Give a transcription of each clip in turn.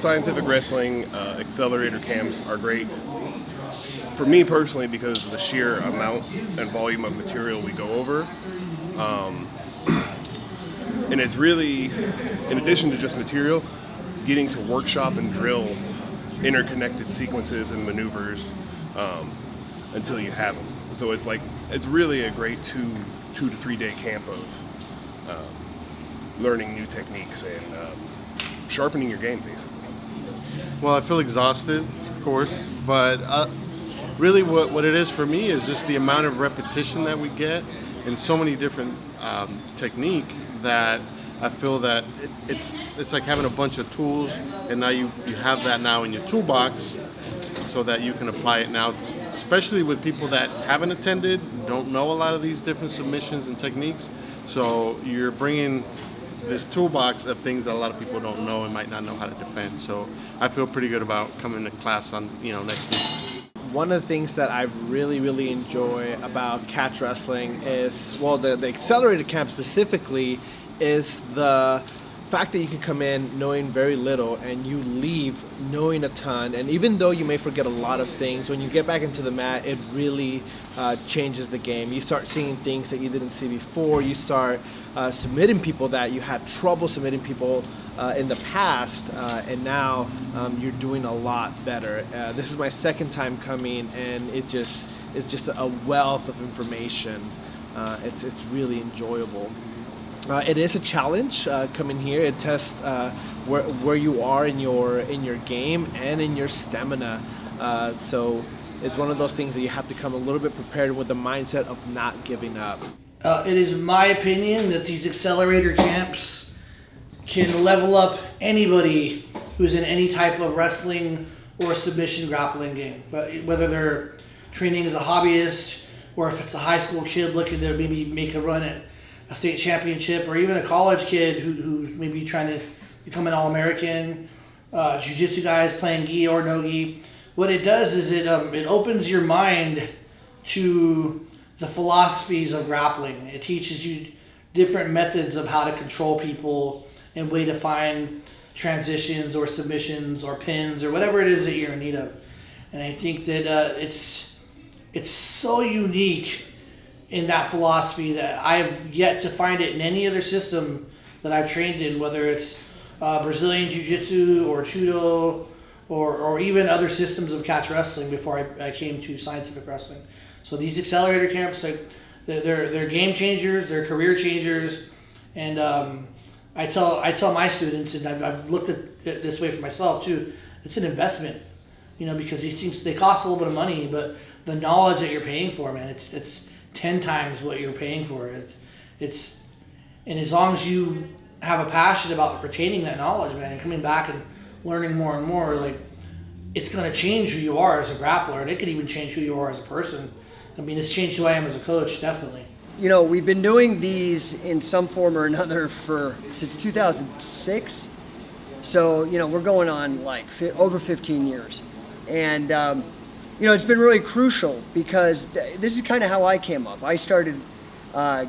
scientific wrestling, accelerator camps are great for me personally because of the sheer amount and volume of material we go over. And it's really, in addition to just material, getting to workshop and drill interconnected sequences and maneuvers until you have them. So it's really a great 2 to 3 day camp of learning new techniques and sharpening your game, basically. Well, I feel exhausted, of course, but really what it is for me is just the amount of repetition that we get in so many different technique that I feel that it's like having a bunch of tools, and now you have that now in your toolbox so that you can apply it now, especially with people that haven't attended, don't know a lot of these different submissions and techniques. So you're bringing this toolbox of things that a lot of people don't know and might not know how to defend. So I feel pretty good about coming to class on next week. One of the things that I really enjoy about catch wrestling is, well, the Accelerator camp specifically, is the fact that you can come in knowing very little and you leave knowing a ton. And even though you may forget a lot of things, when you get back into the mat, it really changes the game. You start seeing things that you didn't see before. You start submitting people that you had trouble submitting people in the past, and now you're doing a lot better. This is my second time coming, and it's just a wealth of information. It's really enjoyable. It is a challenge coming here. It tests where you are in your game and in your stamina. So it's one of those things that you have to come a little bit prepared with the mindset of not giving up. It is my opinion that these accelerator camps can level up anybody who's in any type of wrestling or submission grappling game. But whether they're training as a hobbyist or if it's a high school kid looking to maybe make a run at a state championship, or even a college kid who's maybe trying to become an All-American, Jiu-Jitsu guys playing gi or no gi. What it does is it opens your mind to the philosophies of grappling. It teaches you different methods of how to control people and way to find transitions or submissions or pins or whatever it is that you're in need of. And I think that it's so unique in that philosophy that I've yet to find it in any other system that I've trained in, whether it's Brazilian Jiu-Jitsu or Judo or even other systems of catch wrestling before I came to scientific wrestling. So these accelerator camps, they're game changers, they're career changers, and I tell my students, and I've looked at it this way for myself too, it's an investment, because these things, they cost a little bit of money, but the knowledge that you're paying for, man, it's 10 times what you're paying for. And as long as you have a passion about retaining that knowledge, man, and coming back and learning more and more, it's going to change who you are as a grappler, and it could even change who you are as a person. I mean, it's changed who I am as a coach, definitely. We've been doing these in some form or another since 2006. So, we're going on over 15 years. And, it's been really crucial because this is kind of how I came up. I started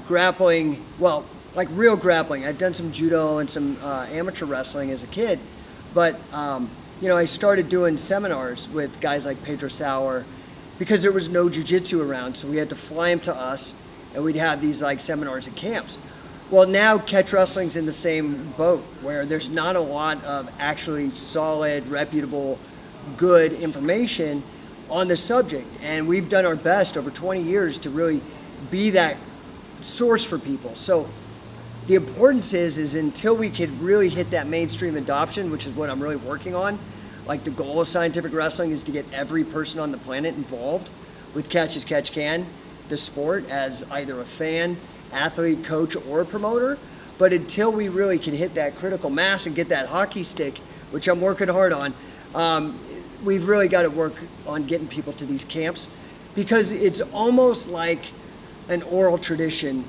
grappling, real grappling. I'd done some judo and some amateur wrestling as a kid. But, I started doing seminars with guys like Pedro Sauer because there was no jiu-jitsu around. So we had to fly him to us, and we'd have these seminars and camps. Well, now catch wrestling's in the same boat where there's not a lot of actually solid, reputable, good information on the subject, and we've done our best over 20 years to really be that source for people. So the importance is until we could really hit that mainstream adoption, which is what I'm really working on, the goal of scientific wrestling is to get every person on the planet involved with Catch as Catch Can, the sport, as either a fan, athlete, coach, or promoter. But until we really can hit that critical mass and get that hockey stick, which I'm working hard on, we've really got to work on getting people to these camps, because it's almost like an oral tradition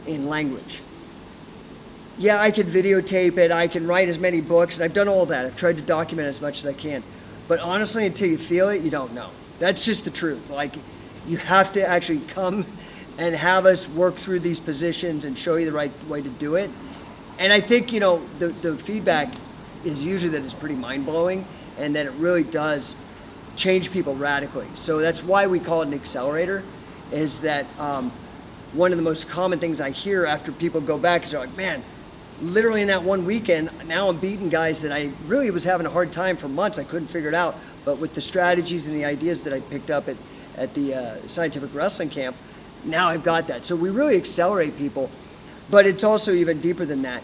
in language. Yeah, I can videotape it, I can write as many books, and I've done all that. I've tried to document as much as I can. But honestly, until you feel it, you don't know. That's just the truth. You have to actually come and have us work through these positions and show you the right way to do it. And I think, the feedback is usually that it's pretty mind-blowing, and that it really does change people radically. So that's why we call it an accelerator, is that one of the most common things I hear after people go back is they're like, man, literally in that one weekend, now I'm beating guys that I really was having a hard time for months. I couldn't figure it out. But with the strategies and the ideas that I picked up at the scientific wrestling camp, now I've got that. So we really accelerate people, but it's also even deeper than that.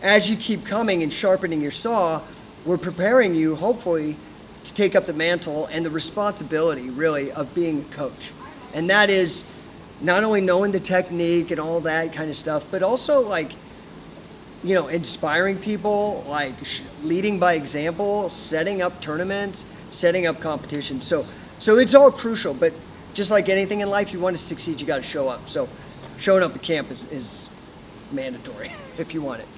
As you keep coming and sharpening your saw, we're preparing you, hopefully, to take up the mantle and the responsibility, really, of being a coach. And that is not only knowing the technique and all that kind of stuff, but also like, you know, inspiring people, like leading by example, setting up tournaments, setting up competitions. So it's all crucial, but just like anything in life, you want to succeed, you got to show up. So showing up at camp is mandatory if you want it.